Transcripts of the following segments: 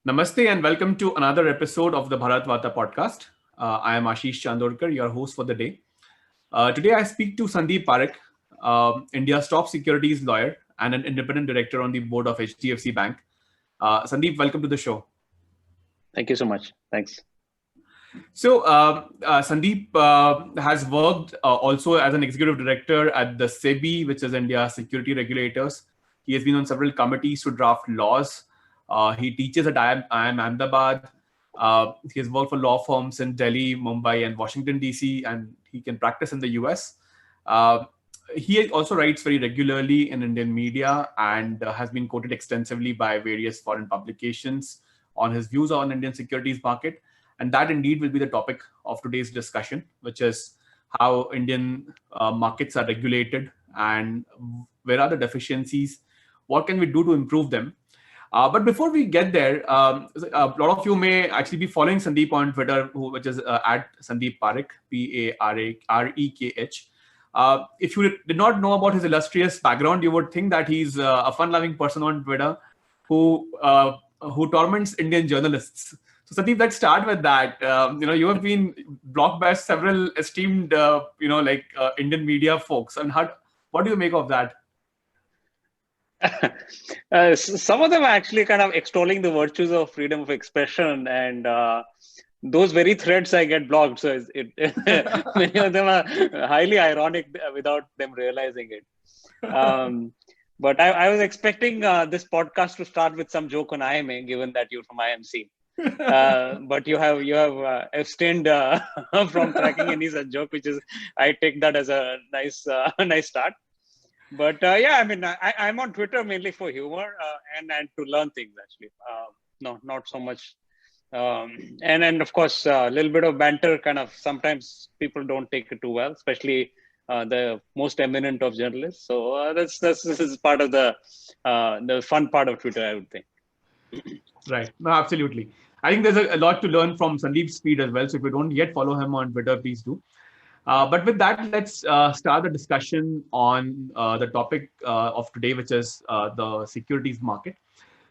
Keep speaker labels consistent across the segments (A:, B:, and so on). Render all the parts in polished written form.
A: Namaste and welcome to another episode of the Bharat Vata podcast. I am Ashish Chandorkar, your host for the day. Today I speak to Sandeep Parekh, India's top securities lawyer and an independent director on the board of HDFC Bank. Sandeep, welcome to the show.
B: Thank you so much. Thanks.
A: So, Sandeep has worked also as an executive director at the SEBI, which is India's security regulators. He has been on several committees to draft laws. He teaches at IIM Ahmedabad. He has worked for law firms in Delhi, Mumbai, and Washington, D.C., and he can practice in the US. He also writes very regularly in Indian media and has been quoted extensively by various foreign publications on his views on Indian securities market. And that indeed will be the topic of today's discussion, which is how Indian markets are regulated and where are the deficiencies, what can we do to improve them. But before we get there, a lot of you may actually be following Sandeep on Twitter, which is at Sandeep Parekh, Parekh. If you did not know about his illustrious background, you would think that he's a fun-loving person on Twitter who torments Indian journalists. So Sandeep, let's start with that. You have been blocked by several esteemed, Indian media folks. And what do you make of that?
B: Some of them are actually kind of extolling the virtues of freedom of expression, and those very threads I get blocked. So many of them are highly ironic without them realizing it. But I was expecting this podcast to start with some joke on IMA, given that you're from IMC. But you have abstained from cracking any such joke, which is, I take that as a nice start. But I'm on Twitter mainly for humor and to learn things actually. No, not so much. And of course, a little bit of banter. Kind of sometimes people don't take it too well, especially the most eminent of journalists. So this is part of the fun part of Twitter, I would think.
A: Right. No, absolutely. I think there's a lot to learn from Sandeep's speed as well. So if you don't yet follow him on Twitter, please do. But with that, let's start the discussion on the topic of today, which is the securities market.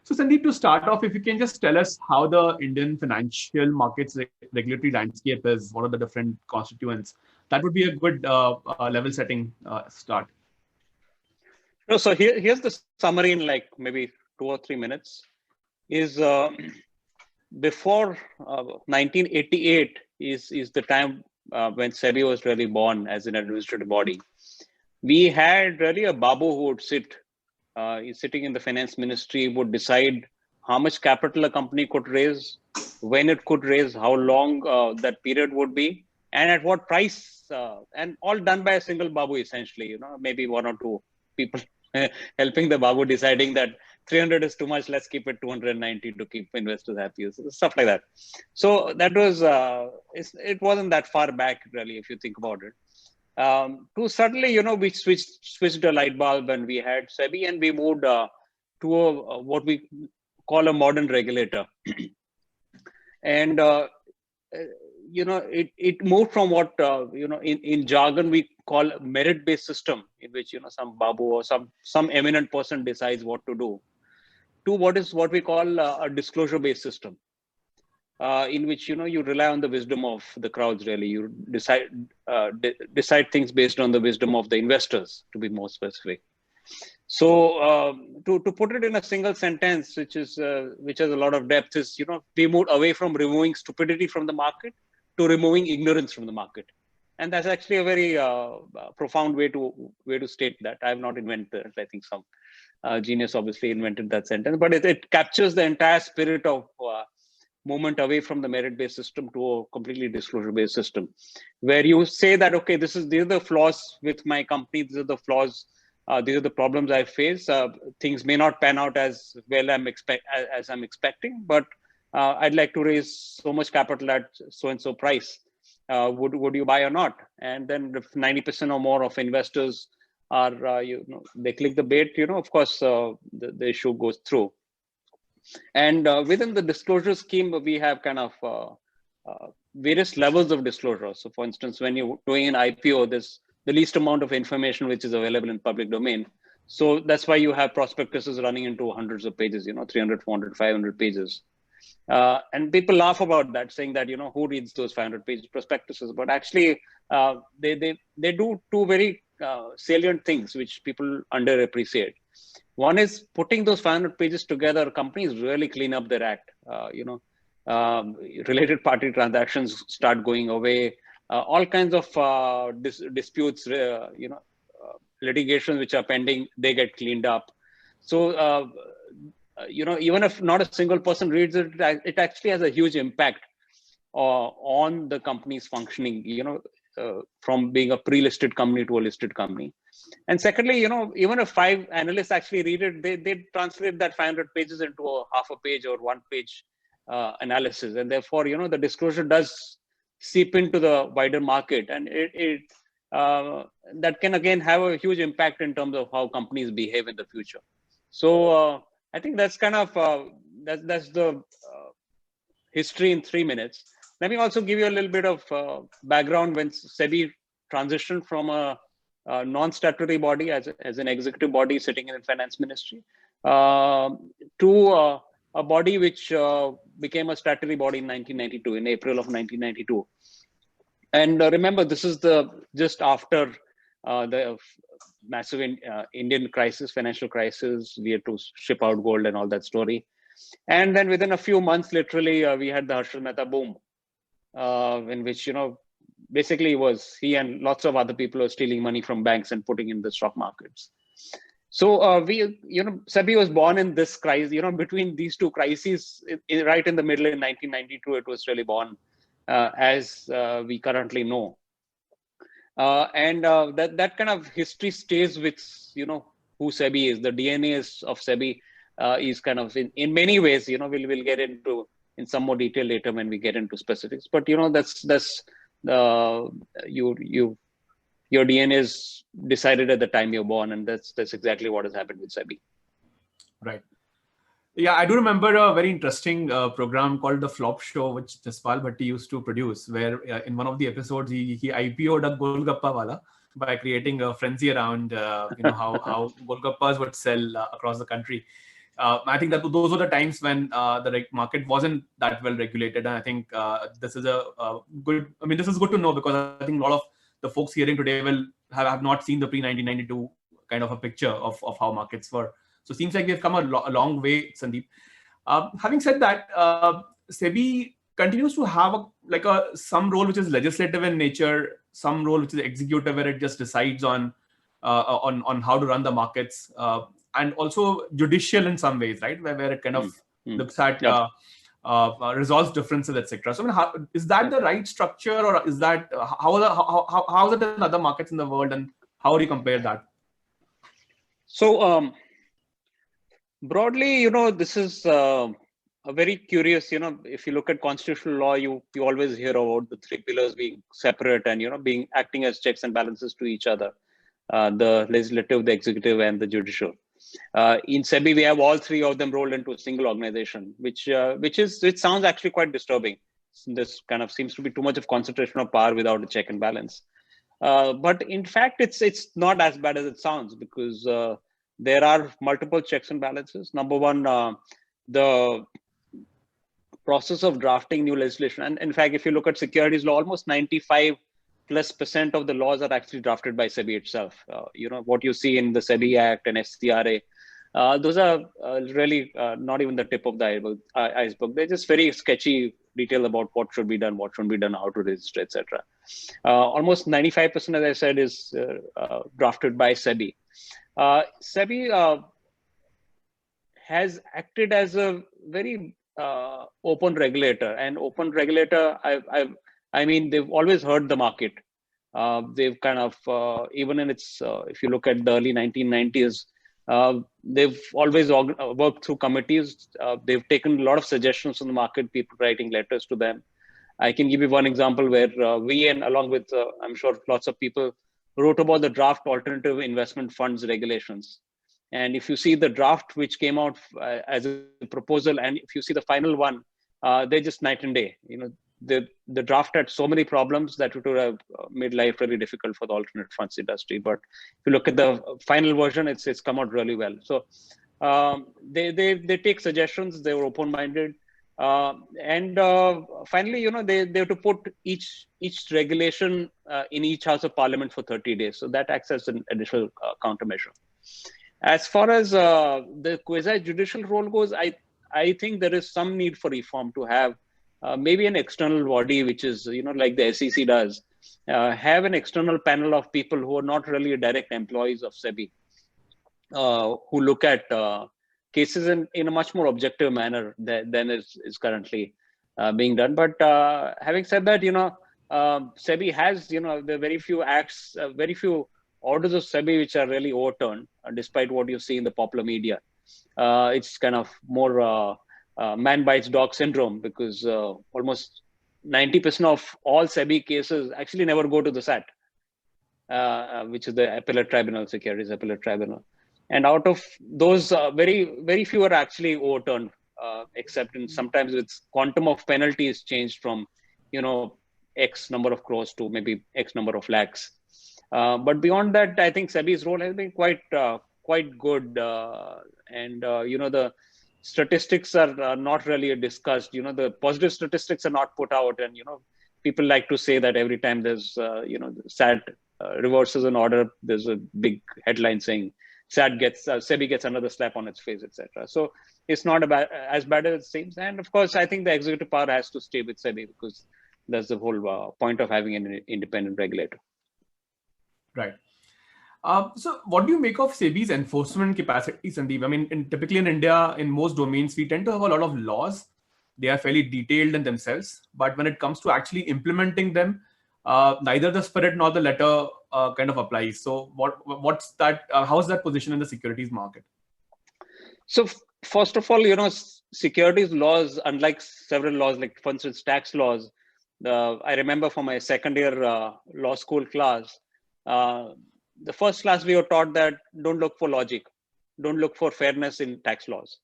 A: So Sandeep, to start off, if you can just tell us how the Indian financial markets regulatory landscape is, what are the different constituents? That would be a good level setting start.
B: So here's the summary in like maybe 2 or 3 minutes. Is before 1988 is the time when SEBI was really born as an administrative body. We had really a babu who would he's sitting in the finance ministry, would decide how much capital a company could raise, when it could raise, how long that period would be, and at what price, and all done by a single babu essentially. Maybe 1 or 2 people helping the babu deciding that 300 is too much, let's keep it 290 to keep investors happy, stuff like that. So that was, it wasn't that far back really, if you think about it. To suddenly, we switched a light bulb and we had SEBI and we moved to what we call a modern regulator. And, it moved from what, in jargon, we call a merit-based system, in which, some babu or some eminent person decides what to do, to what we call a disclosure-based system, in which you rely on the wisdom of the crowds. Really, you decide things based on the wisdom of the investors, to be more specific. So to put it in a single sentence, which has a lot of depth, is we moved away from removing stupidity from the market to removing ignorance from the market. And that's actually a very profound way to state that. I have not invented it. I think some genius obviously invented that sentence, but it captures the entire spirit of movement away from the merit-based system to a completely disclosure-based system, where you say that, okay, these are the flaws with my company, these are the flaws, these are the problems I face. Things may not pan out as well as I'm expecting, but I'd like to raise so much capital at so-and-so price. Would you buy or not? And then if 90% or more of investors are, they click the bait, of course, the issue goes through. And within the disclosure scheme, we have kind of various levels of disclosure. So for instance, when you're doing an IPO, there's the least amount of information which is available in public domain. So that's why you have prospectuses running into hundreds of pages, 300, 400, 500 pages. And people laugh about that, saying that, who reads those 500-page prospectuses? But actually, they do two very salient things which people underappreciate. One is putting those 500 pages together. Companies really clean up their act. Related party transactions start going away. All kinds of disputes, litigations which are pending, they get cleaned up. So, even if not a single person reads it, it actually has a huge impact on the company's functioning, from being a pre-listed company to a listed company. And secondly, even if 5 analysts actually read it, they translate that 500 pages into a half a page or 1 page analysis. And therefore, the disclosure does seep into the wider market. And that can again have a huge impact in terms of how companies behave in the future. So I think that's kind of, that's the history in 3 minutes. Let me also give you a little bit of background when SEBI transitioned from a non-statutory body as an executive body sitting in the finance ministry to a body which became a statutory body in 1992, in April of 1992. And remember, this is just after the massive Indian crisis, financial crisis. We had to ship out gold and all that story. And then within a few months, literally, we had the Harshad Mehta boom, in which, basically was he and lots of other people were stealing money from banks and putting in the stock markets. So SEBI was born in this crisis, between these two crises, right in the middle in 1992, it was really born as we currently know. And that kind of history stays with, who SEBI is. The DNA of SEBI is kind of in many ways, we'll get into in some more detail later when we get into specifics. But that's your DNA is decided at the time you're born, and that's exactly what has happened with SEBI.
A: Right. Yeah, I do remember a very interesting program called The Flop Show, which Jaspal Bhatti used to produce, where in one of the episodes he IPO'd a Golgappa Wala by creating a frenzy around how Golgappas would sell across the country. I think that those were the times when the market wasn't that well regulated, and I think this is good. I mean, this is good to know, because I think a lot of the folks hearing today will have not seen the pre-1992 kind of a picture of how markets were. So it seems like we've come a long way, Sandeep. Having said that, SEBI continues to have some role which is legislative in nature, some role which is executive, where it just decides on how to run the markets, and also judicial in some ways, right? Where it kind of looks at resolves differences, etc. So, I mean, is that the right structure, or is that how is it in other markets in the world, and how do you compare that?
B: So broadly, this is a very curious. If you look at constitutional law, you always hear about the 3 pillars being separate and acting as checks and balances to each other: the legislative, the executive, and the judicial. In SEBI, we have all 3 of them rolled into a single organization, which sounds actually quite disturbing. This kind of seems to be too much of concentration of power without a check and balance. But in fact, it's not as bad as it sounds, because there are multiple checks and balances. Number one, the process of drafting new legislation. And in fact, if you look at securities law, almost 95+% of the laws are actually drafted by SEBI itself. What you see in the SEBI Act and FCRA, those are really not even the tip of the iceberg. They're just very sketchy detail about what should be done, what shouldn't be done, how to register, etc. Almost 95%, as I said, is drafted by SEBI. SEBI has acted as a very open regulator, and open regulator, I mean, they've always heard the market. They've kind of, even in its, if you look at the early 1990s, they've always worked through committees. They've taken a lot of suggestions from the market, people writing letters to them. I can give you one example where we, and along with, I'm sure lots of people, wrote about the draft alternative investment funds regulations. And if you see the draft which came out as a proposal, and if you see the final one, they're just night and day. The draft had so many problems that it would have made life really difficult for the alternate funds industry. But if you look at the final version, it's come out really well. So they take suggestions. They were open-minded. Finally, they have to put each regulation in each house of parliament for 30 days. So that acts as an additional countermeasure. As far as the quasi-judicial role goes, I think there is some need for reform to have maybe an external body, which is, like the SEC does, have an external panel of people who are not really direct employees of SEBI, who look at cases in a much more objective manner than is currently being done. But having said that, SEBI has, there are very few acts, very few orders of SEBI which are really overturned, despite what you see in the popular media. It's kind of more man bites dog syndrome, because almost 90% of all SEBI cases actually never go to the SAT, which is the Appellate Tribunal, Securities Appellate Tribunal. And out of those, very few are actually overturned, except in sometimes with quantum of penalties changed from, X number of crores to maybe X number of lakhs. But beyond that, I think SEBI's role has been quite good. The statistics are not really discussed. The positive statistics are not put out. And, people like to say that every time there's, SAT reverses an order, there's a big headline saying, SEBI gets another slap on its face, etc. So it's not as bad as it seems. And of course, I think the executive power has to stay with SEBI, because that's the whole point of having an independent regulator.
A: Right. So what do you make of SEBI's enforcement capacity, Sandeep? I mean, typically in India, in most domains, we tend to have a lot of laws. They are fairly detailed in themselves. But when it comes to actually implementing them, neither the spirit nor the letter kind of applies. So what's that? How's that position in the securities market?
B: So first of all, securities laws, unlike several laws, like for instance, tax laws, I remember from my second year law school class, the first class we were taught that don't look for logic, don't look for fairness in tax laws.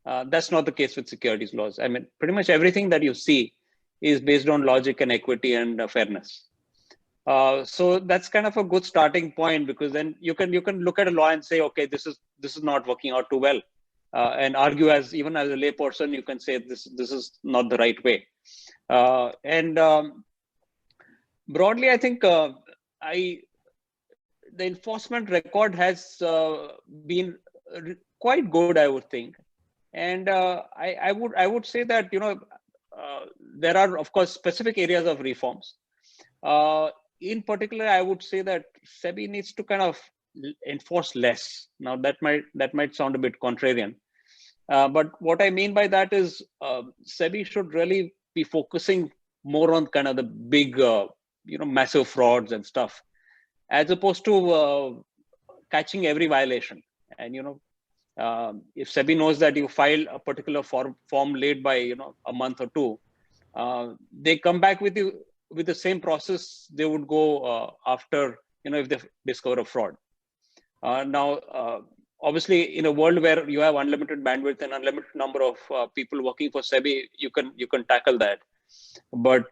B: That's not the case with securities laws. I mean, pretty much everything that you see is based on logic and equity and fairness. So that's kind of a good starting point, because then you can look at a law and say, okay, this is not working out too well, and argue even as a layperson, you can say this is not the right way. Broadly, I think the enforcement record has been quite good, I would think. And I would say that there are, of course, specific areas of reforms. In particular, I would say that SEBI needs to kind of enforce less. Now that might sound a bit contrarian, but what I mean by that is SEBI should really be focusing more on kind of the big, massive frauds and stuff, as opposed to catching every violation. And if SEBI knows that you file a particular form late by a month or two, they come back with the same process they would go after if they discover a fraud. Now, obviously, in a world where you have unlimited bandwidth and unlimited number of people working for SEBI, you can tackle that. But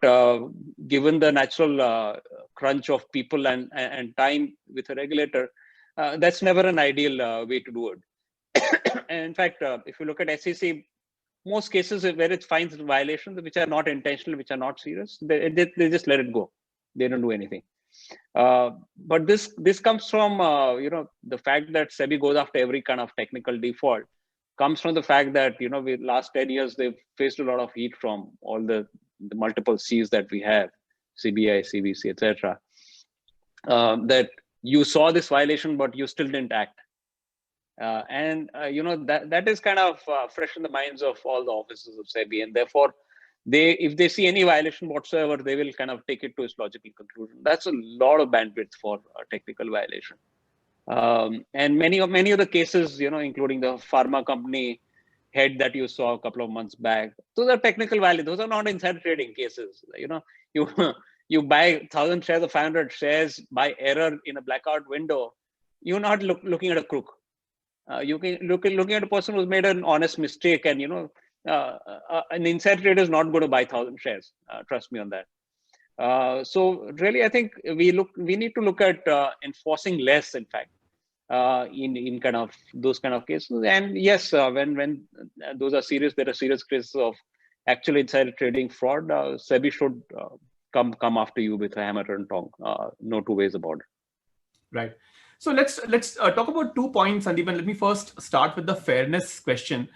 B: given the natural crunch of people and time with a regulator, that's never an ideal way to do it. And in fact, if you look at SEC, most cases where it finds violations which are not intentional, which are not serious, they just let it go. They don't do anything. But this comes from the fact that SEBI goes after every kind of technical default. Comes from the fact that we last 10 years they've faced a lot of heat from all the multiple C's that we have, CBI, CBC, etc. That you saw this violation, but you still didn't act. That is kind of fresh in the minds of all the officers of SEBI, and therefore if they see any violation whatsoever, they will kind of take it to its logical conclusion. That's a lot of bandwidth for a technical violation. And many of the cases, including the pharma company head that you saw a couple of months back, those are technical violations. Those are not insider trading cases. You buy 1,000 shares or 500 shares by error in a blackout window. You're not looking at a crook. You can looking at a person who's made an honest mistake, and an insider trader is not going to buy 1,000 shares. Trust me on that. So really, I think we need to look at enforcing less, in fact, in kind of those kind of cases. And yes, when those are serious, there are serious cases of actual insider trading fraud, SEBI should come after you with a hammer and tong. No two ways about it.
A: Right. So let's talk about 2 points, Sandeep. And let me first start with the fairness question.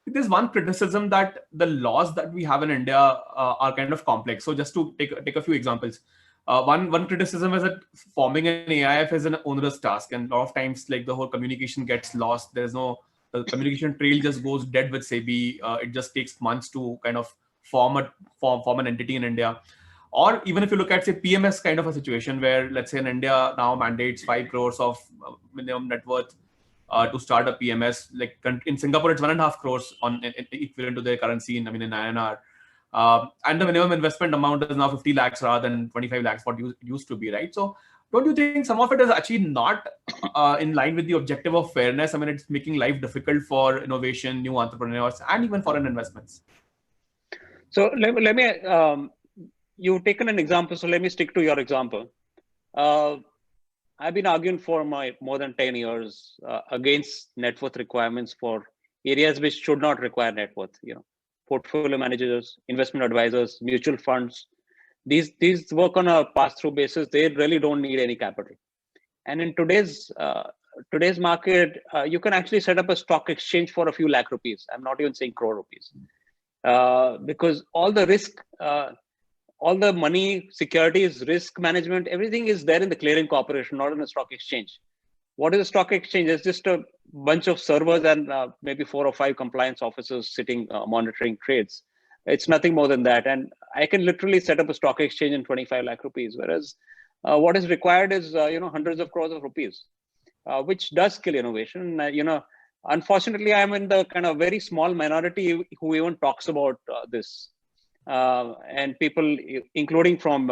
A: There's one criticism that the laws that we have in India are kind of complex. So just to take a few examples, one criticism is that forming an AIF is an onerous task, and a lot of times, like, the whole communication gets lost. The communication trail just goes dead with SEBI. It just takes months to kind of form an entity in India. Or even if you look at, say, PMS kind of a situation where, let's say, in India now mandates 5 crores of minimum net worth to start a PMS. Like in Singapore, it's 1.5 crores equivalent to their currency in INR. And the minimum investment amount is now 50 lakhs rather than 25 lakhs, what used to be, right? So don't you think some of it is actually not in line with the objective of fairness? I mean, it's making life difficult for innovation, new entrepreneurs, and even foreign investments.
B: So let me you've taken an example, so let me stick to your example. I've been arguing for more than 10 years against net worth requirements for areas which should not require net worth. Portfolio managers, investment advisors, mutual funds. These work on a pass-through basis. They really don't need any capital. And in today's market, you can actually set up a stock exchange for a few lakh rupees. I'm not even saying crore rupees, because all the risk. All the money, securities, risk management, everything is there in the clearing corporation, not in a stock exchange. What is a stock exchange? It's just a bunch of servers and maybe 4 or 5 compliance officers sitting monitoring trades. It's nothing more than that. And I can literally set up a stock exchange in 25 lakh rupees, whereas what is required is hundreds of crores of rupees, which does kill innovation. Unfortunately, I'm in the kind of very small minority who even talks about this. And people, including from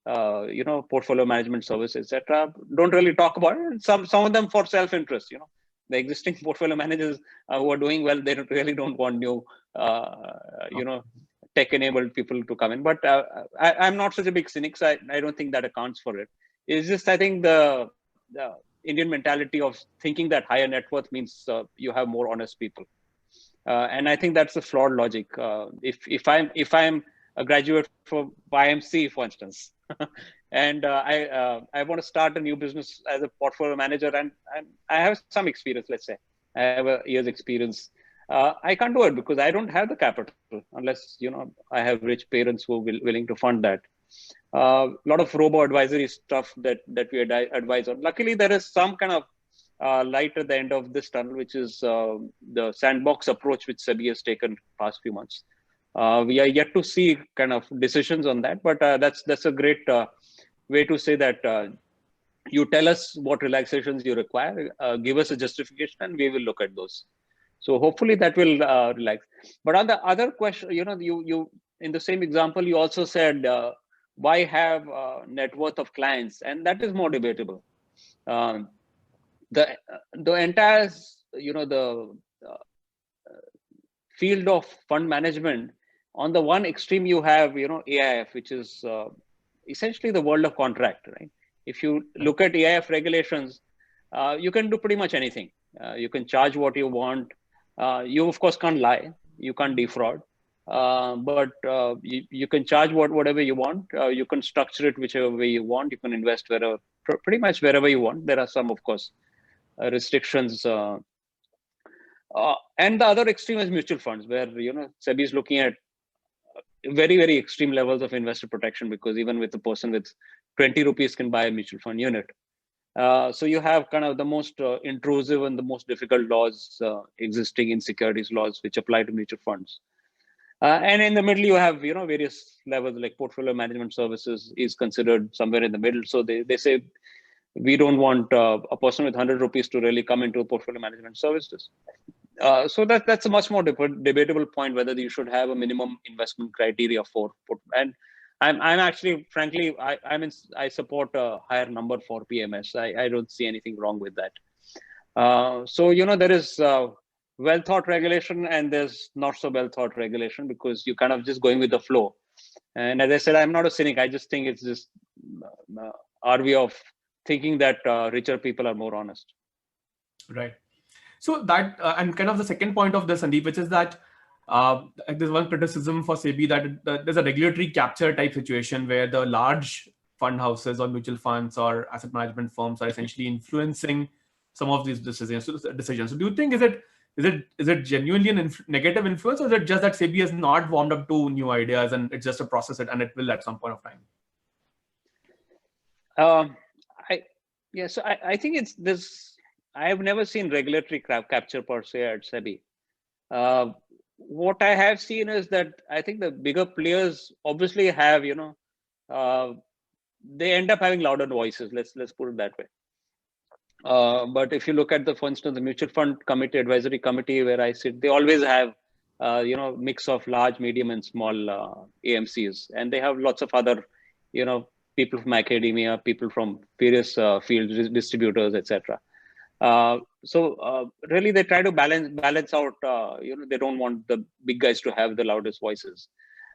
B: portfolio management services, etc., don't really talk about it. Some of them for self-interest. The existing portfolio managers who are doing well, they really don't want new, tech-enabled people to come in. But I'm not such a big cynic, so I don't think that accounts for it. It's just, I think, the Indian mentality of thinking that higher net worth means you have more honest people. And I think that's a flawed logic. If I'm a graduate from YMC, for instance, and I want to start a new business as a portfolio manager, and I have some experience. Let's say I have a year's experience. I can't do it because I don't have the capital, unless I have rich parents who are willing to fund that. A lot of robo advisory stuff that we advise on. Luckily, there is some kind of light at the end of this tunnel, which is the sandbox approach which SEBI has taken past few months. We are yet to see kind of decisions on that, but that's a great way to say that you tell us what relaxations you require, give us a justification, and we will look at those. So hopefully that will relax. But on the other question, you in the same example, you also said why have net worth of clients, and that is more debatable. The entire the field of fund management, on the one extreme you have AIF, which is essentially the world of contract, right? If you look at AIF regulations, you can do pretty much anything. You can charge what you want. You of course can't lie, you can't defraud, but you can charge whatever you want. You can structure it whichever way you want. You can invest pretty much wherever you want. There are some, of course, restrictions, and the other extreme is mutual funds, where SEBI is looking at very, very extreme levels of investor protection, because even with a person with 20 rupees can buy a mutual fund unit. So you have kind of the most intrusive and the most difficult laws existing in securities laws, which apply to mutual funds. And in the middle, you have various levels, like portfolio management services is considered somewhere in the middle. So they say, we don't want a person with 100 rupees to really come into portfolio management services. So that's a much more debatable point, whether you should have a minimum investment criteria for. And I'm actually, frankly, I support a higher number for PMS. I don't see anything wrong with that. So there is well thought regulation, and there's not so well thought regulation, because you're kind of just going with the flow. And as I said, I'm not a cynic. I just think it's just our way of thinking that richer people are more honest.
A: Right. So that, and kind of the second point of this, Sandeep, which is that There's one criticism for SEBI that there's a regulatory capture type situation where the large fund houses or mutual funds or asset management firms are essentially influencing some of these decisions. So do you think is it genuinely an negative influence, or is it just that SEBI has not warmed up to new ideas and it's just a process and it will at some point of time?
B: I think it's this. I have never seen regulatory capture per se at SEBI. What I have seen is that I think the bigger players obviously have, they end up having louder voices. Let's put it that way. But if you look at for instance, the mutual fund committee, advisory committee where I sit, they always have, mix of large, medium, and small AMCs, and they have lots of other, people from academia, people from various fields, distributors, etc. Really, they try to balance out. They don't want the big guys to have the loudest voices.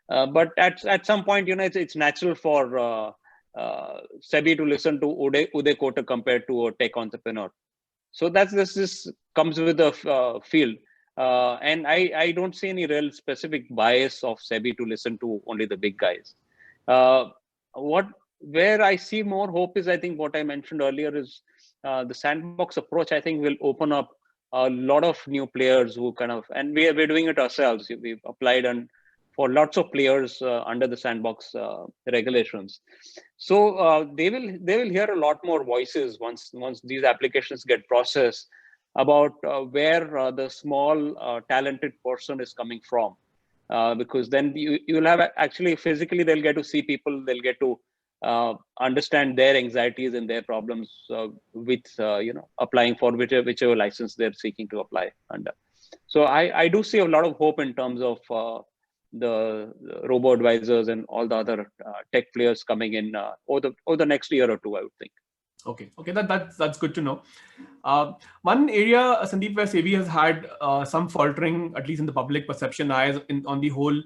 B: But at some point, it's natural for SEBI to listen to Uday Kotak compared to a tech entrepreneur. So this comes with the field. And I don't see any real specific bias of SEBI to listen to only the big guys. Where I see more hope is, I think what I mentioned earlier is the sandbox approach. I think will open up a lot of new players who and we're doing it ourselves. We've applied for lots of players under the sandbox regulations. So they will hear a lot more voices once these applications get processed about where the small talented person is coming from, because then you'll have actually physically they'll get to see people, they'll get to understand their anxieties and their problems with applying for whichever license they're seeking to apply under. So I do see a lot of hope in terms of the robo advisors and all the other tech players coming in over the next year or two, I would think.
A: Okay, that's good to know. One area, Sandeep, where SEBI has had some faltering, at least in the public perception, on the whole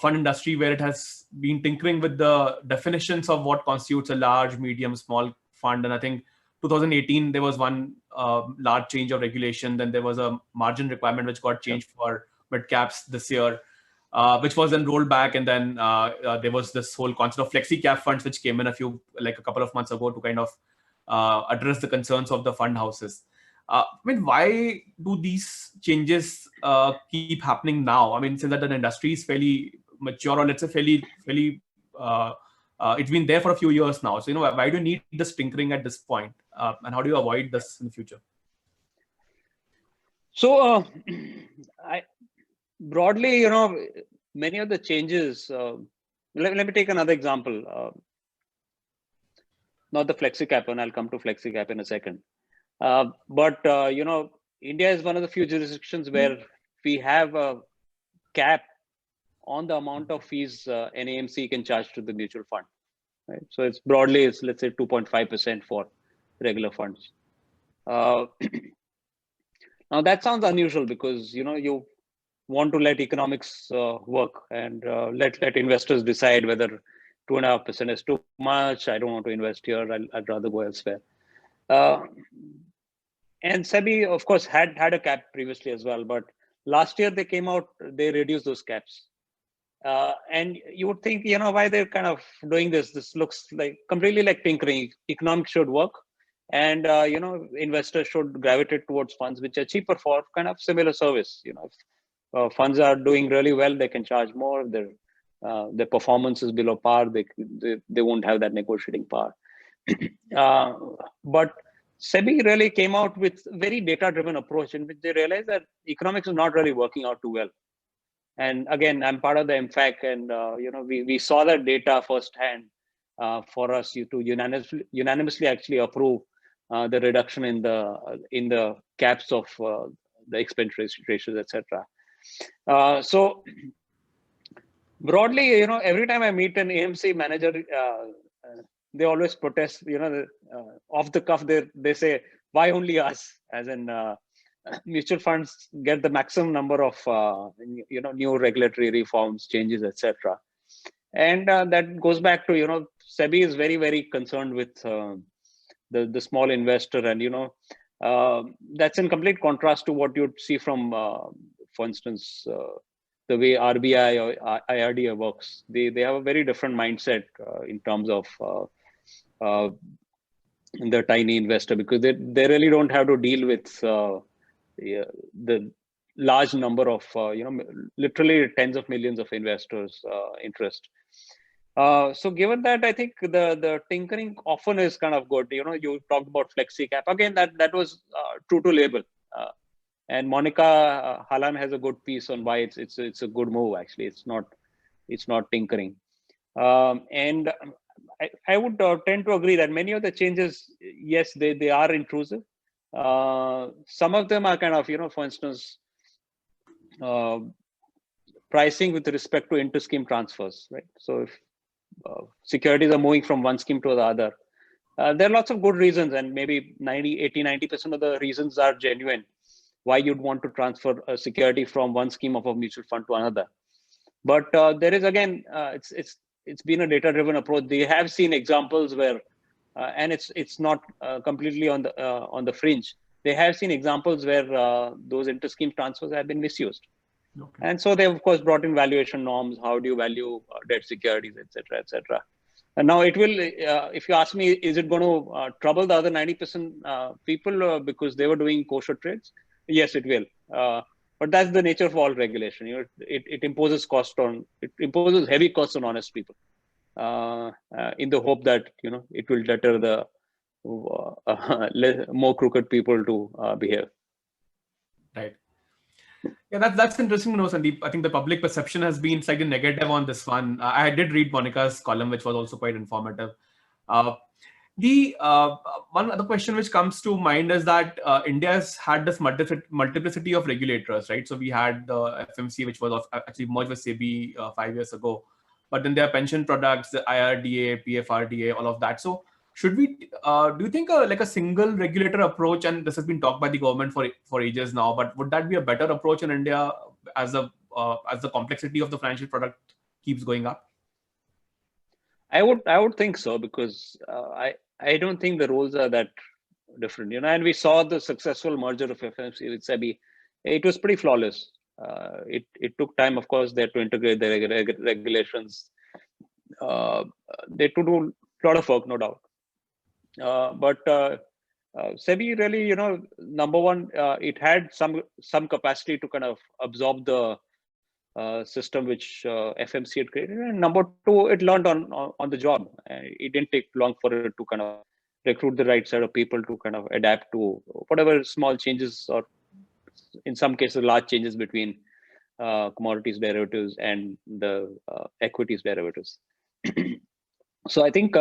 A: fund industry, where it has been tinkering with the definitions of what constitutes a large, medium, small fund. And I think 2018 there was one large change of regulation. Then there was a margin requirement which got changed for mid caps this year, which was then rolled back. And then there was this whole concept of flexi cap funds, which came in a couple of months ago to kind of address the concerns of the fund houses. Why do these changes keep happening now? I mean, since that the industry is fairly mature, or let's say fairly, it's been there for a few years now. So, why do you need this tinkering at this point? And how do you avoid this in the future?
B: So, broadly, many of the changes, let me take another example. Not the FlexiCap, and I'll come to FlexiCap in a second. But India is one of the few jurisdictions where we have a cap on the amount of fees an AMC can charge to the mutual fund. Right? So let's say 2.5% for regular funds. Now that sounds unusual because you want to let economics work and let investors decide whether 2.5% is too much. I don't want to invest here. I'd rather go elsewhere. And SEBI, of course, had a cap previously as well, but last year they reduced those caps. And you would think, why they're kind of doing this. This looks like completely like tinkering. Economics should work, and investors should gravitate towards funds which are cheaper for kind of similar service. If funds are doing really well, they can charge more. Their performance is below par. They won't have that negotiating power. But SEBI really came out with a very data-driven approach in which they realized that economics is not really working out too well. And again, I'm part of the MFAC, and we saw that data firsthand for us to unanimously actually approve the reduction in the caps of the expense ratios, etc. So broadly, every time I meet an AMC manager, they always protest. Off the cuff, they say, "Why only us?" As in, mutual funds get the maximum number of new regulatory reforms, changes, etc. And that goes back to SEBI is very, very concerned with the small investor, and that's in complete contrast to what you'd see from, for instance, the way RBI or IRDA works. They have a very different mindset in terms of the tiny investor, because they really don't have to deal with the large number of literally tens of millions of investors interest. So given that, I think the tinkering often is kind of good. You talked about flexi cap again. That was true to label. And Monica Halan has a good piece on why it's a good move. Actually, it's not tinkering. And I would tend to agree that many of the changes, yes, they are intrusive. Some of them are kind of, for instance, pricing with respect to inter-scheme transfers, right? So if securities are moving from one scheme to the other, there are lots of good reasons, and maybe 90% of the reasons are genuine why you'd want to transfer a security from one scheme of a mutual fund to another. But there is, again, it's been a data-driven approach. They have seen examples where, and it's not completely on the fringe. They have seen examples where those inter-scheme transfers have been misused. Okay. And so they, of course, brought in valuation norms. How do you value debt securities, et cetera, et cetera. And now it will, if you ask me, is it going to trouble the other 90% people because they were doing kosher trades? Yes, it will. But that's the nature of all regulation. It imposes heavy costs on honest people, in the hope that it will deter the more crooked people to behave.
A: Right. Yeah, that's interesting to know, Sandeep. I think the public perception has been slightly negative on this one. I did read Monica's column, which was also quite informative. The one other question which comes to mind is that India has had this multiplicity of regulators, right? So we had the FMC, which was actually merged with SEBI 5 years ago, but then there are pension products, the IRDA, PFRDA, all of that. So should we, do you think like a single regulator approach, and this has been talked by the government for ages now, but would that be a better approach in India as the complexity of the financial product keeps going up?
B: I would think so, because I don't think the rules are that different, and we saw the successful merger of FMC with SEBI. It was pretty flawless. It took time, of course, there to integrate the regulations. They had to do a lot of work, no doubt. But SEBI really, number one, it had some capacity to kind of absorb the system which FMC had created, and number two, it learned on the job. It didn't take long for it to kind of recruit the right set of people to kind of adapt to whatever small changes, or in some cases large changes between commodities derivatives and the equities derivatives. So I think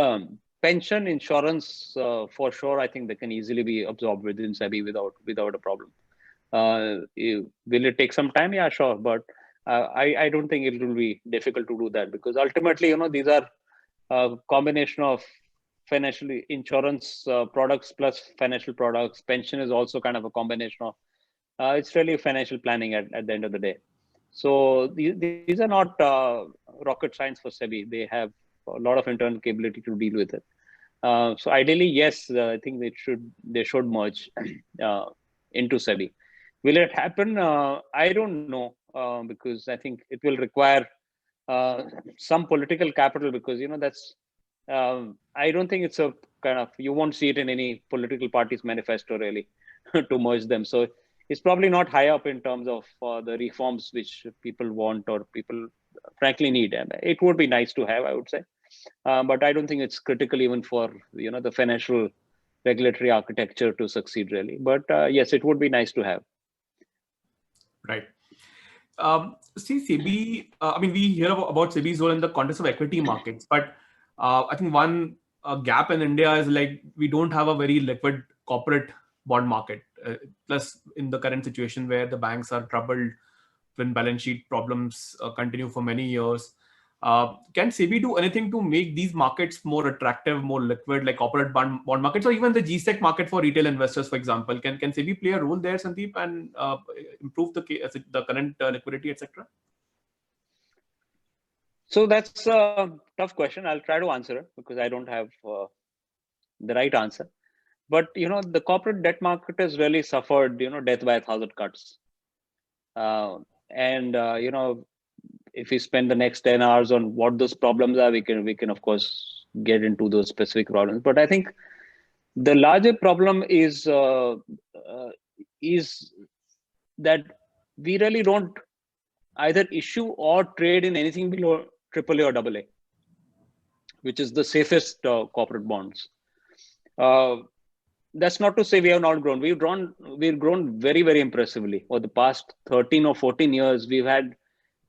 B: pension insurance, for sure, I think they can easily be absorbed within SEBI without a problem. Will it take some time? Yeah, sure, but I don't think it will be difficult to do that, because ultimately, these are a combination of financial insurance products plus financial products. Pension is also kind of a combination of, it's really financial planning at the end of the day. So these are not rocket science for SEBI. They have a lot of internal capability to deal with it. So ideally, yes, I think they should merge into SEBI. Will it happen? I don't know, because I think it will require some political capital, because that's I don't think it's a kind of, you won't see it in any political party's manifesto really to merge them. So it's probably not high up in terms of the reforms which people want or people frankly need. And it would be nice to have, I would say, but I don't think it's critical even for the financial regulatory architecture to succeed really. But yes, it would be nice to have.
A: Right. See, SEBI, I mean, we hear about SEBI's role in the context of equity markets, but I think one gap in India is like we don't have a very liquid corporate bond market. Plus, in the current situation where the banks are troubled when balance sheet problems continue for many years, can SEBI do anything to make these markets more attractive, more liquid, like corporate bond markets, or even the GSEC market for retail investors, for example? Can SEBI play a role there, Sandeep, and improve the current liquidity, etc.?
B: So that's a tough question. I'll try to answer it because I don't have the right answer. But the corporate debt market has really suffered, death by 1,000 cuts. And if we spend the next 10 hours on what those problems are, we can of course get into those specific problems. But I think the larger problem is that we really don't either issue or trade in anything below AAA or AA, which is the safest corporate bonds. That's not to say we have not grown. We've grown very, very impressively. For the past 13 or 14 years, we've had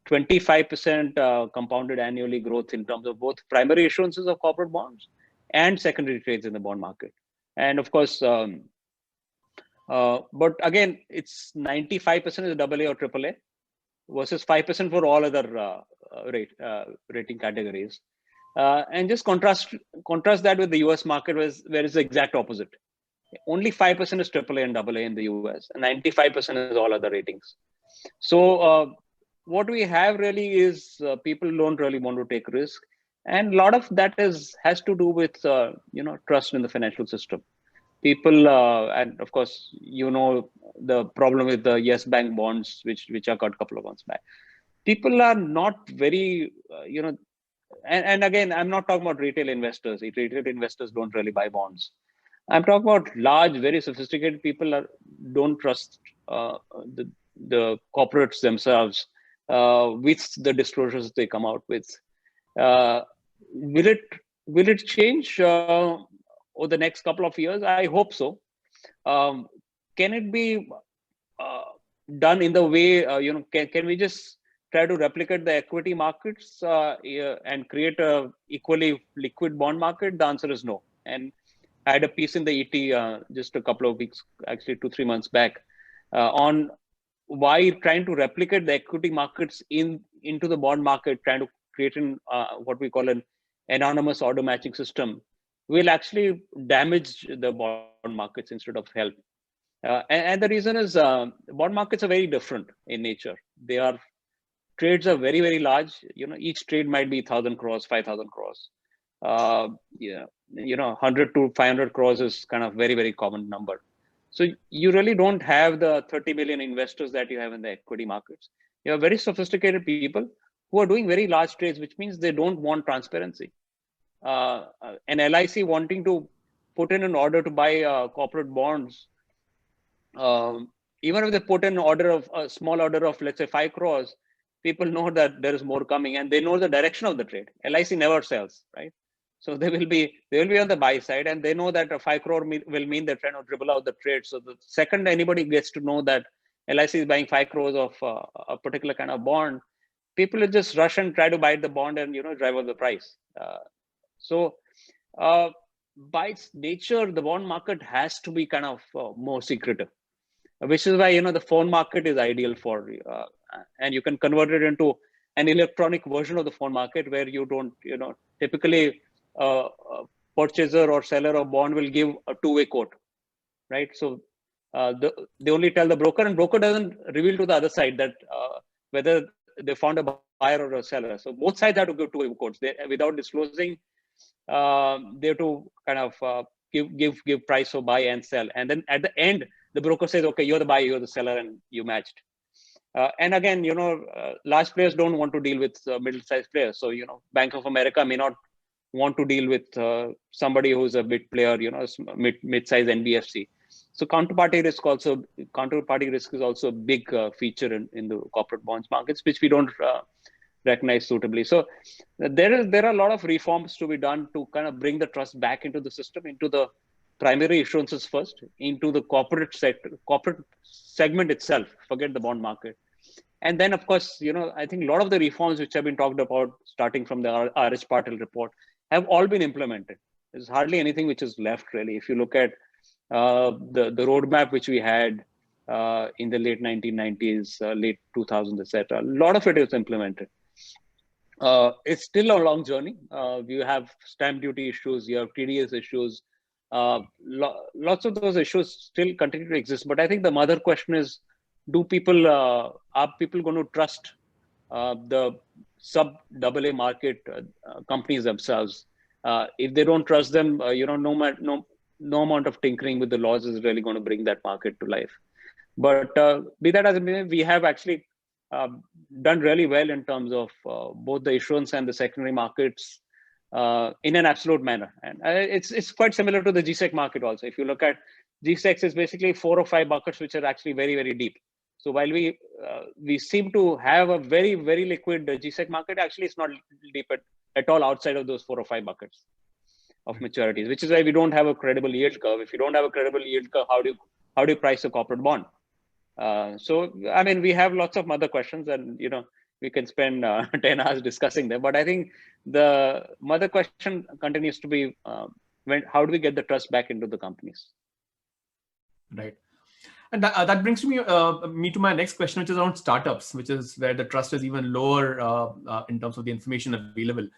B: 25% compounded annually growth in terms of both primary issuances of corporate bonds and secondary trades in the bond market. And of course, but again, it's 95% is AA or AAA versus 5% for all other rating categories. And just contrast that with the US market, where it's the exact opposite. Only 5% is AAA and AA in the US, and 95% is all other ratings. So what we have really is people don't really want to take risk, and a lot of that has to do with trust in the financial system. People and of course the problem with the Yes Bank bonds, which I got a couple of months back. People are not very and again, I'm not talking about retail investors. Retail investors don't really buy bonds. I'm talking about large, very sophisticated people don't trust the corporates themselves with the disclosures they come out with. Will it change over the next couple of years? I hope so. Can it be done in the way can we just try to replicate the equity markets and create a equally liquid bond market? The answer is no. And I had a piece in the ET just a couple of weeks, actually 2-3 months back, on why trying to replicate the equity markets into the bond market, trying to create what we call an anonymous order matching system, will actually damage the bond markets instead of help. And the reason is bond markets are very different in nature. Trades are very, very large. Each trade might be 1,000 crores, 5,000 crores. 100 to 500 crores is kind of very, very common number. So you really don't have the 30 million investors that you have in the equity markets. You have very sophisticated people who are doing very large trades, which means they don't want transparency. An LIC wanting to put in an order to buy corporate bonds, even if they put in a small order of, let's say, 5 crores, people know that there is more coming and they know the direction of the trade. LIC never sells, right? So they will be on the buy side, and they know that a 5 crore will mean they're trying to dribble out the trade. So the second anybody gets to know that LIC is buying 5 crores of a particular kind of bond, people will just rush and try to buy the bond and drive up the price. So by its nature, the bond market has to be kind of more secretive, which is why the phone market is ideal for, and you can convert it into an electronic version of the phone market where you don't, typically a purchaser or seller of bond will give a two-way quote, right? So they only tell the broker, and broker doesn't reveal to the other side that whether they found a buyer or a seller. So both sides have to give two-way quotes. Without disclosing, they have to kind of give price for buy and sell, and then at the end the broker says, okay, you're the buyer, you're the seller, and you matched. And again, large players don't want to deal with middle-sized players. So Bank of America may not want to deal with somebody who's a mid player, mid-sized NBFC. So counterparty risk is also a big feature in the corporate bonds markets, which we don't recognize suitably. So there are a lot of reforms to be done to kind of bring the trust back into the system, into the primary issuances first, into the corporate segment itself, forget the bond market. And then, of course, I think a lot of the reforms which have been talked about, starting from the R.H. Patil report, have all been implemented. There's hardly anything which is left, really. If you look at the roadmap which we had in the late 1990s, late 2000s, etc., a lot of it is implemented. It's still a long journey. You have stamp duty issues, you have TDS issues. Lots of those issues still continue to exist. But I think the mother question is, are people going to trust the sub-AA market companies themselves? If they don't trust them, no amount of tinkering with the laws is really going to bring that market to life. But be that as it may, we have actually done really well in terms of both the issuance and the secondary markets in an absolute manner. And it's quite similar to the GSEC market also. If you look at GSECs, is basically 4 or 5 buckets which are actually very, very deep. So while we seem to have a very, very liquid GSEC market, actually it's not deep at all outside of those 4 or 5 buckets of maturities, which is why we don't have a credible yield curve. If you don't have a credible yield curve, how do you price a corporate bond? So I mean, we have lots of other questions, and we can spend 10 hours discussing them. But I think the mother question continues to be how do we get the trust back into the companies?
A: Right. And that brings me to my next question, which is around startups, which is where the trust is even lower in terms of the information available.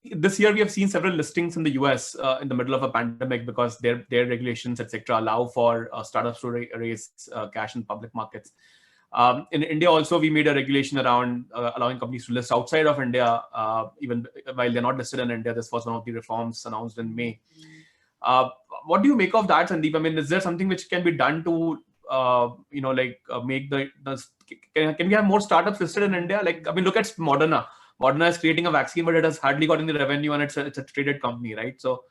A: This year, we have seen several listings in the US in the middle of a pandemic because their regulations, etc., allow for startups to raise cash in public markets. In India, also, we made a regulation around allowing companies to list outside of India, even while they're not listed in India. This was one of the reforms announced in May. What do you make of that, Sandeep? I mean, is there something which can be done to, make can we have more startups listed in India? Like, I mean, look at Moderna. Moderna is creating a vaccine, but it has hardly gotten the revenue, and it's a traded company, right? So,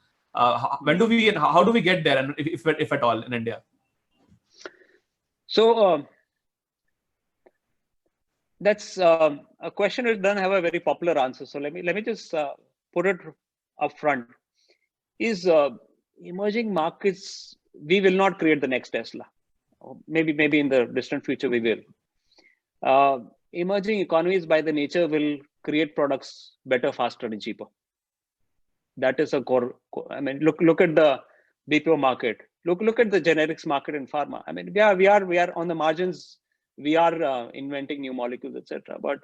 A: when do we and how do we get there, and if at all, in India?
B: So that's a question that doesn't have a very popular answer. So let me just put it up front. Is emerging markets, we will not create the next Tesla. Maybe in the distant future we will. Emerging economies by the nature will create products better, faster, and cheaper. That is a core. I mean, look at the BPO market. Look at the generics market in pharma. I mean, we are on the margins. We are inventing new molecules, etc. But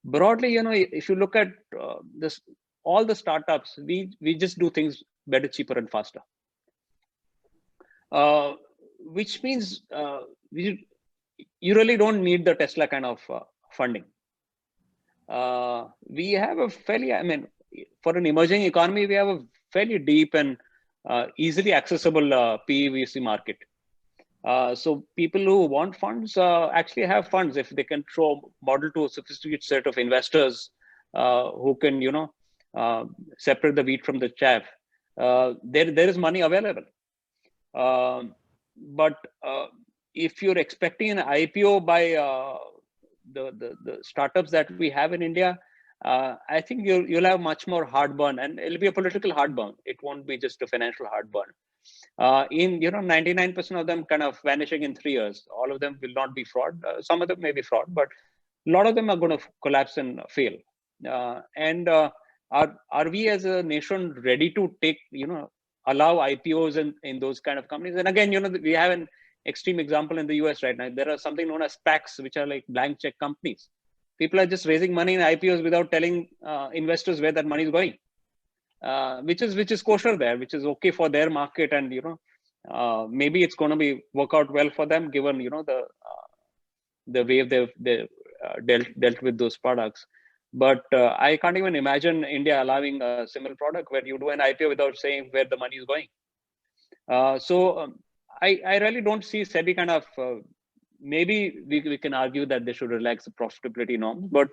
B: broadly, if you look at all the startups, we just do things better, cheaper, and faster. Which means you really don't need the Tesla kind of funding. We have a fairly, I mean, for an emerging economy, we have a fairly deep and easily accessible PE/VC market. So people who want funds actually have funds if they can model to a sophisticated set of investors who can, separate the wheat from the chaff. There is money available. But if you're expecting an IPO by the startups that we have in India, I think you'll have much more heartburn, and it'll be a political heartburn. It won't be just a financial heartburn. 99% of them kind of vanishing in 3 years. All of them will not be fraud. Some of them may be fraud, but a lot of them are going to collapse and fail. And are we as a nation ready to take, allow IPOs in those kind of companies? And again, we have an extreme example in the US right now. There are something known as SPACs, which are like blank check companies. People are just raising money in IPOs without telling investors where that money is going, which is kosher there, which is okay for their market, and maybe it's going to work out well for them given the way they've dealt with those products. But I can't even imagine India allowing a similar product where you do an IPO without saying where the money is going. I really don't see SEBI kind of. Maybe we can argue that they should relax the profitability norms, but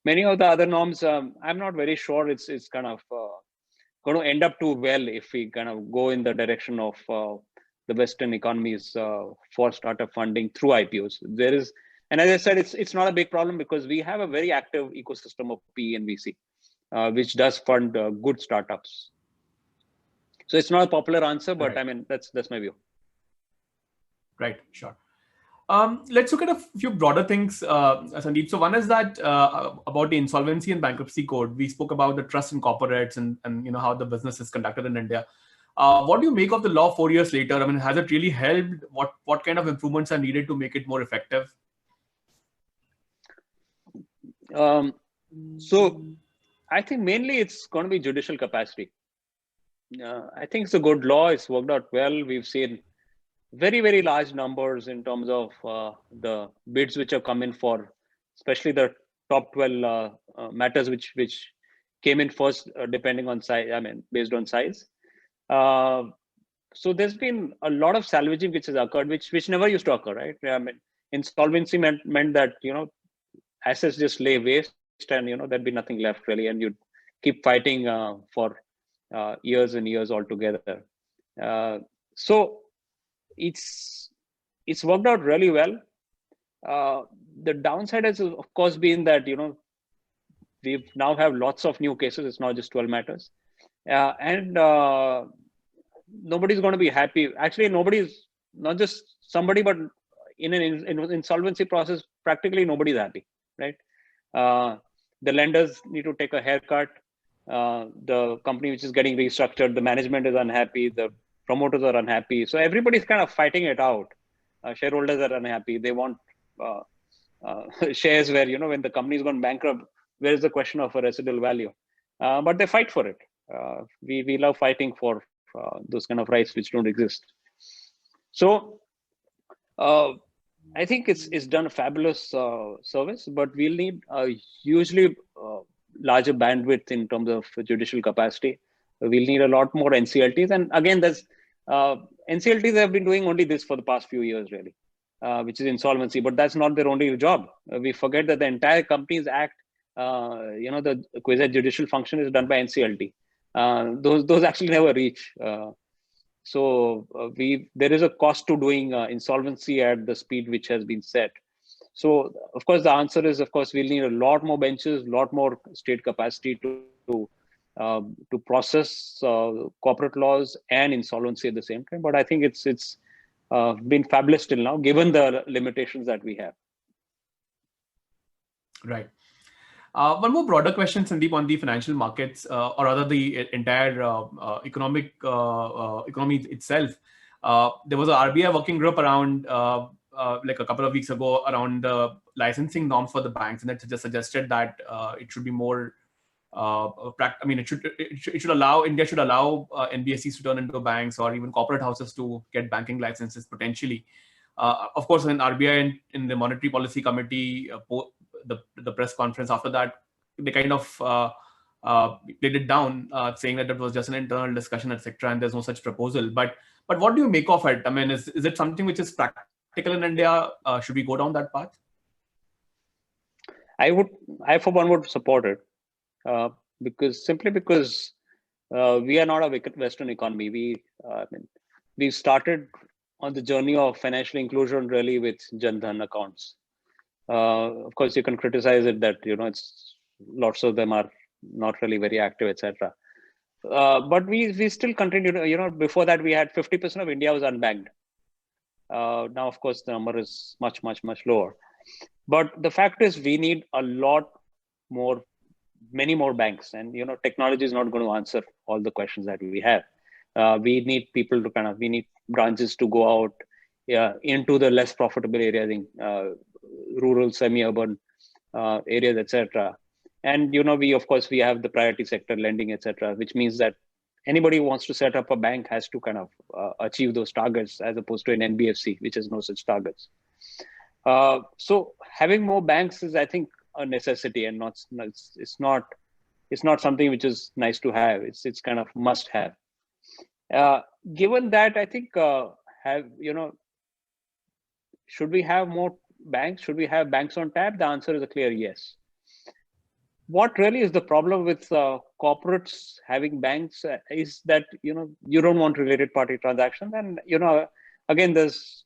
B: many of the other norms, I'm not very sure it's kind of going to end up too well if we kind of go in the direction of the Western economies for startup funding through IPOs. There is, and as I said, it's not a big problem because we have a very active ecosystem of PE and VC, which does fund good startups. So it's not a popular answer, but right. I mean that's my view.
A: Right, sure. Let's look at a few broader things, Sandeep. So one is that about the insolvency and bankruptcy code. We spoke about the trust in corporates and how the business is conducted in India. What do you make of the law 4 years later? I mean, has it really helped? What kind of improvements are needed to make it more effective?
B: So I think mainly it's going to be judicial capacity. I think it's a good law. It's worked out well. We've seen very, very large numbers in terms of the bids which have come in for, especially the top 12 matters which came in first, depending on size. I mean, based on size. So there's been a lot of salvaging which has occurred, which never used to occur, right? I mean, insolvency meant that, assets just lay waste, and there'd be nothing left really, and you'd keep fighting for years and years altogether. So it's worked out really well. The downside has of course been that we now have lots of new cases. It's not just 12 matters, and nobody's going to be happy. Actually, nobody's, not just somebody, but in an insolvency process, practically nobody's happy, right? The lenders need to take a haircut. The company which is getting restructured, the management is unhappy. The promoters are unhappy. So everybody's kind of fighting it out. Shareholders are unhappy. They want shares where, when the company's gone bankrupt, where is the question of a residual value? But they fight for it. We love fighting for those kind of rights which don't exist. So I think it's done a fabulous service, but we'll need a hugely larger bandwidth in terms of judicial capacity. We'll need a lot more NCLTs. And again, there's NCLTs have been doing only this for the past few years, really, which is insolvency, but that's not their only job. We forget that the entire Companies Act, the quasi-judicial function is done by NCLT. Those actually never reach. So there is a cost to doing insolvency at the speed which has been set. So of course the answer is, of course, we'll need a lot more benches, a lot more state capacity to process corporate laws and insolvency at the same time. But I think it's been fabulous till now, given the limitations that we have.
A: Right. One more broader question, Sandeep, on the financial markets, or rather the entire economy itself. There was an RBI working group around like a couple of weeks ago around the licensing norms for the banks, and it just suggested that it should be more. It should allow India should allow NBFCs to turn into banks, or even corporate houses to get banking licenses potentially. Of course, in RBI in the Monetary Policy Committee, the press conference after that, they kind of played it down, saying that it was just an internal discussion, etc., and there's no such proposal. But what do you make of it? I mean, is it something which is practical in India? Should we go down that path?
B: I for one would support it, because we are not a Western economy. We started on the journey of financial inclusion really with Jan Dhan accounts. Of course, you can criticize it that it's lots of them are not really very active, etc. But we still continue to, before that we had 50% of India was unbanked. Now, of course, the number is much lower. But the fact is, we need a lot more, many more banks, and technology is not going to answer all the questions that we have. We need people to we need branches to go out into the less profitable areas, in rural, semi-urban areas, etc. And we have the priority sector lending, etc., which means that anybody who wants to set up a bank has to achieve those targets, as opposed to an NBFC, which has no such targets. So having more banks is, I think, a necessity, and it's not something which is nice to have. It's kind of must have. Given that, I think should we have more banks? Should we have banks on tap? The answer is a clear yes. What really is the problem with corporates having banks is that you don't want related party transactions, and again, there's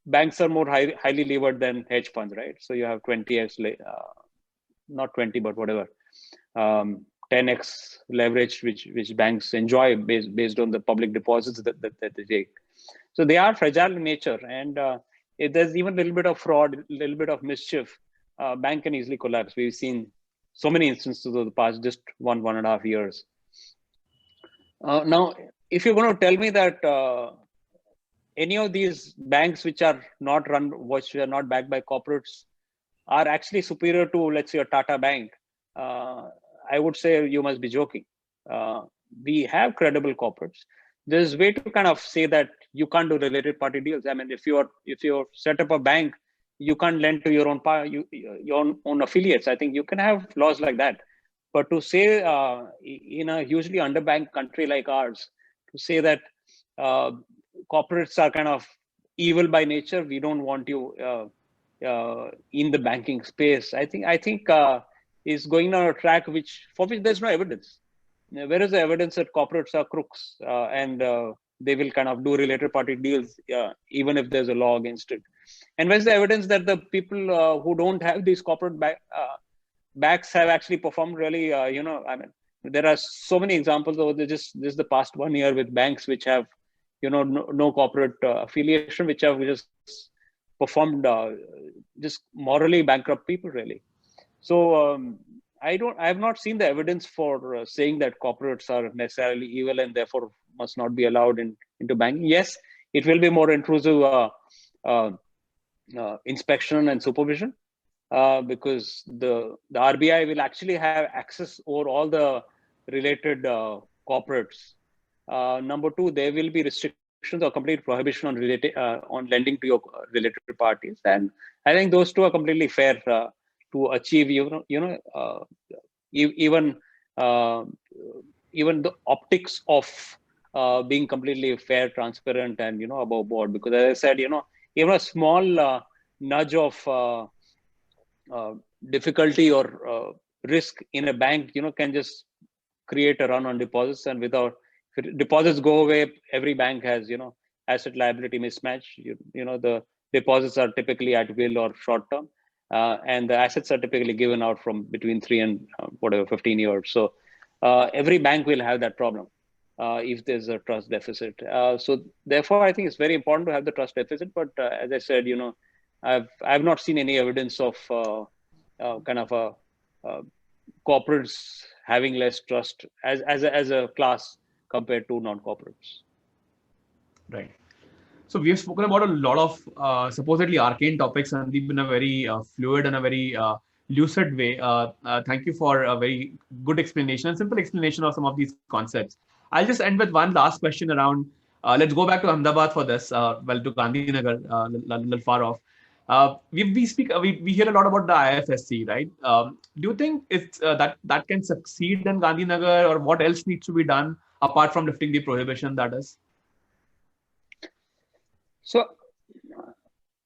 B: banks are more highly levered than hedge funds, right? So you have 20x, not 20, but whatever, 10x leverage, which banks enjoy based on the public deposits that they take. So they are fragile in nature, and if there's even a little bit of fraud, a little bit of mischief, bank can easily collapse. We've seen so many instances over the past just 1.5 years. Now, if you're going to tell me that any of these banks which are not backed by corporates are actually superior to, let's say, a Tata Bank, I would say you must be joking. We have credible corporates. There's a way to say that you can't do related party deals. I mean, if you set up a bank, you can't lend to your own affiliates. I think you can have laws like that. But to say in a hugely underbanked country like ours, to say that corporates are evil by nature. We don't want you in the banking space. I think is going on a track for which there's no evidence. Where is the evidence that corporates are crooks and they will kind of do related party deals even if there's a law against it? And where's the evidence that the people who don't have these corporate backs have actually performed really? I mean, there are so many examples over just the past 1 year with banks which have no corporate affiliation, which have just performed just morally bankrupt people really. So I have not seen the evidence for saying that corporates are necessarily evil and therefore must not be allowed into banking. Yes, it will be more intrusive inspection and supervision because the RBI will actually have access over all the related corporates. Number two, there will be restrictions or complete prohibition on lending to your related parties, and I think those two are completely fair to achieve. Even the optics of being completely fair, transparent, and above board. Because as I said, even a small nudge of difficulty or risk in a bank, can just create a run on deposits, and without deposits go away, every bank has asset liability mismatch. The deposits are typically at will or short term, and the assets are typically given out from between 3 and 15 years. So every bank will have that problem if there's a trust deficit. So therefore, I think it's very important to have the trust deficit. But as I said, I've not seen any evidence of corporates having less trust as a class compared to non-corporates.
A: Right. So we have spoken about a lot of supposedly arcane topics, Sandeep, in a very fluid and a very lucid way. Thank you for a very good explanation and simple explanation of some of these concepts. I'll just end with one last question around. Let's go back to Ahmedabad for this. To Gandhinagar, a little far off. We hear a lot about the IFSC, right? Do you think it's that can succeed in Gandhinagar, or what else needs to be done apart from lifting the prohibition? That is.
B: So,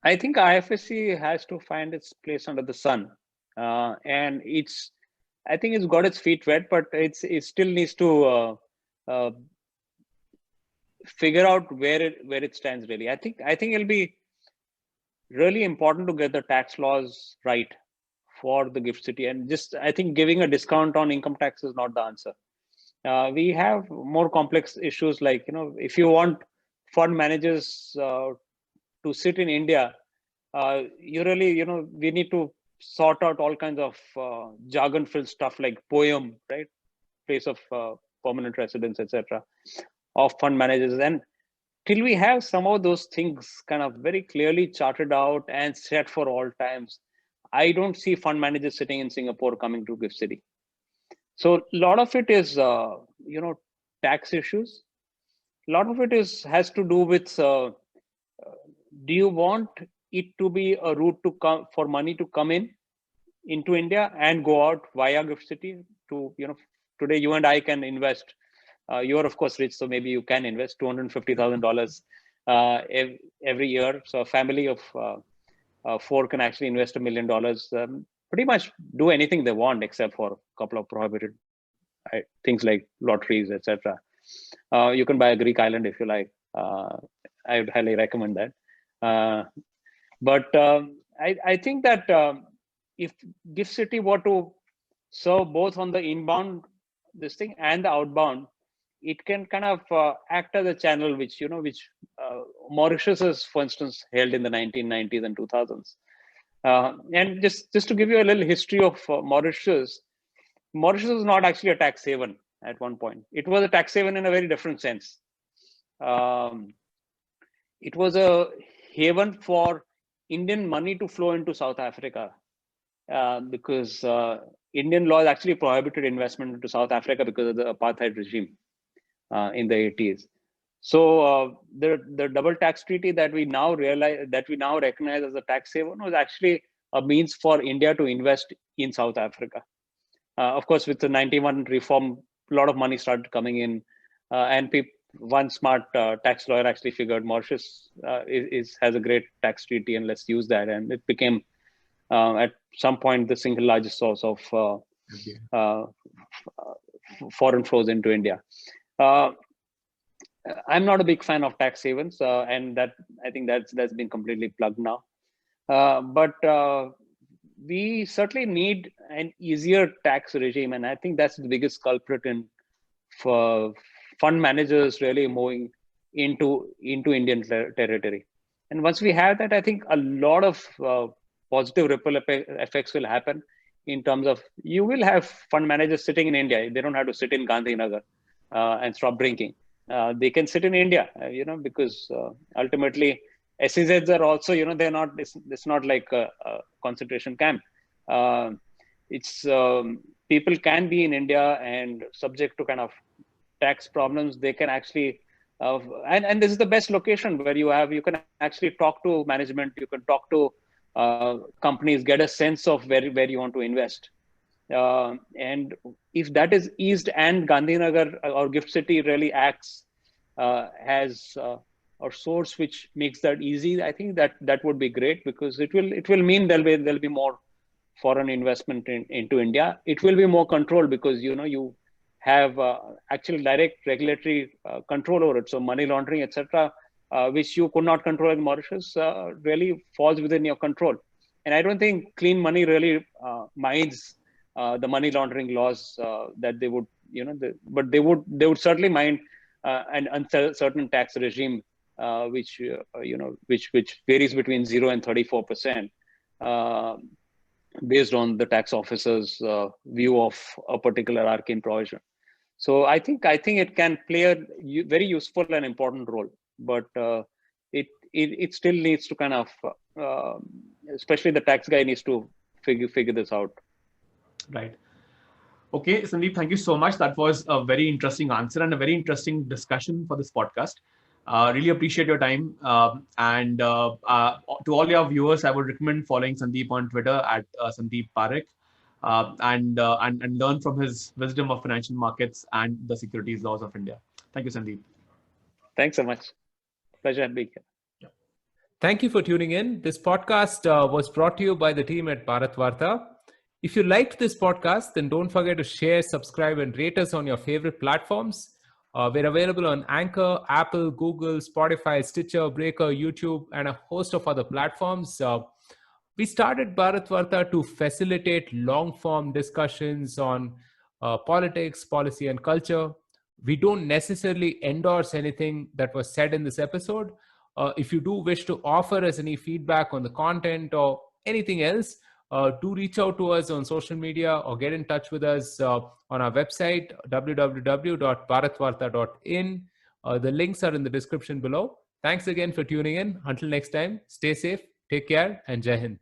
B: I think IFSC has to find its place under the sun, and I think it's got its feet wet, but it still needs to figure out where it stands really. I think it'll be really important to get the tax laws right for the GIFT City, and I think giving a discount on income tax is not the answer. We have more complex issues like if you want fund managers to sit in India, you really we need to sort out all kinds of jargon-filled stuff like POEM, right? Place of permanent residence, etc., of fund managers. And till we have some of those things kind of very clearly charted out and set for all times, I don't see fund managers sitting in Singapore coming to GIFT City. So a lot of it is, tax issues. A lot of it has to do with, do you want it to be a route to come for money to come into India and go out via GIFT City? Today you and I can invest. You're of course rich, so maybe you can invest $250,000 every year. So a family of 4 can actually invest $1 million. Pretty much do anything they want except for a couple of prohibited things like lotteries, etc. You can buy a Greek island if you like. I would highly recommend that. But I think that if GIFT City were to serve both on the inbound this thing and the outbound, it can kind of act as a channel which Mauritius has, for instance, held in the 1990s and 2000s. And just to give you a little history of Mauritius was not actually a tax haven at one point. It was a tax haven in a very different sense. It was a haven for Indian money to flow into South Africa because Indian laws actually prohibited investment into South Africa because of the apartheid regime in the 80s. So the double tax treaty that we now recognize as a tax haven was actually a means for India to invest in South Africa. Of course, with the 91 reform, a lot of money started coming in, and one smart tax lawyer actually figured Mauritius has a great tax treaty, and let's use that. And it became at some point the single largest source of foreign flows into India. I'm not a big fan of tax havens, and that I think that's been completely plugged now. But we certainly need an easier tax regime, and I think that's the biggest culprit in for fund managers really moving into Indian territory. And once we have that, I think a lot of positive ripple effects will happen in terms of you will have fund managers sitting in India. They don't have to sit in Gandhinagar and stop drinking. They can sit in India, because ultimately SEZs are also, they're not. It's not like a concentration camp. It's people can be in India and subject to kind of tax problems. They can actually, and this is the best location where you can actually talk to management. You can talk to companies, get a sense of where you want to invest. And if that is eased and Gandhinagar or Gift City really acts as a source which makes that easy, I think that would be great, because it will mean there'll be more foreign investment into India. It will be more controlled because you have actual direct regulatory control over it. So money laundering, etc., which you could not control in Mauritius, really falls within your control. And I don't think clean money really minds the money laundering laws that they would, but they would certainly mind an uncertain tax regime, which varies between 0 and 34%, based on the tax officer's view of a particular arcane provision. So I think it can play a very useful and important role, but it still needs to kind of, especially the tax guy needs to figure this out.
A: Right. Okay, Sandeep, thank you so much. That was a very interesting answer and a very interesting discussion for this podcast. Really appreciate your time. And to all your viewers, I would recommend following Sandeep on Twitter at Sandeep Parekh, and learn from his wisdom of financial markets and the securities laws of India. Thank you, Sandeep.
B: Thanks so much. Pleasure being here.
C: Yeah. Thank you for tuning in. This podcast was brought to you by the team at Bharat Varta. If you liked this podcast, then don't forget to share, subscribe, and rate us on your favorite platforms. We're available on Anchor, Apple, Google, Spotify, Stitcher, Breaker, YouTube, and a host of other platforms. We started Bharat Varta to facilitate long-form discussions on politics, policy, and culture. We don't necessarily endorse anything that was said in this episode. If you do wish to offer us any feedback on the content or anything else, do reach out to us on social media or get in touch with us on our website, www.bharatvarta.in. The links are in the description below. Thanks again for tuning in. Until next time, stay safe, take care, and Jai Hind.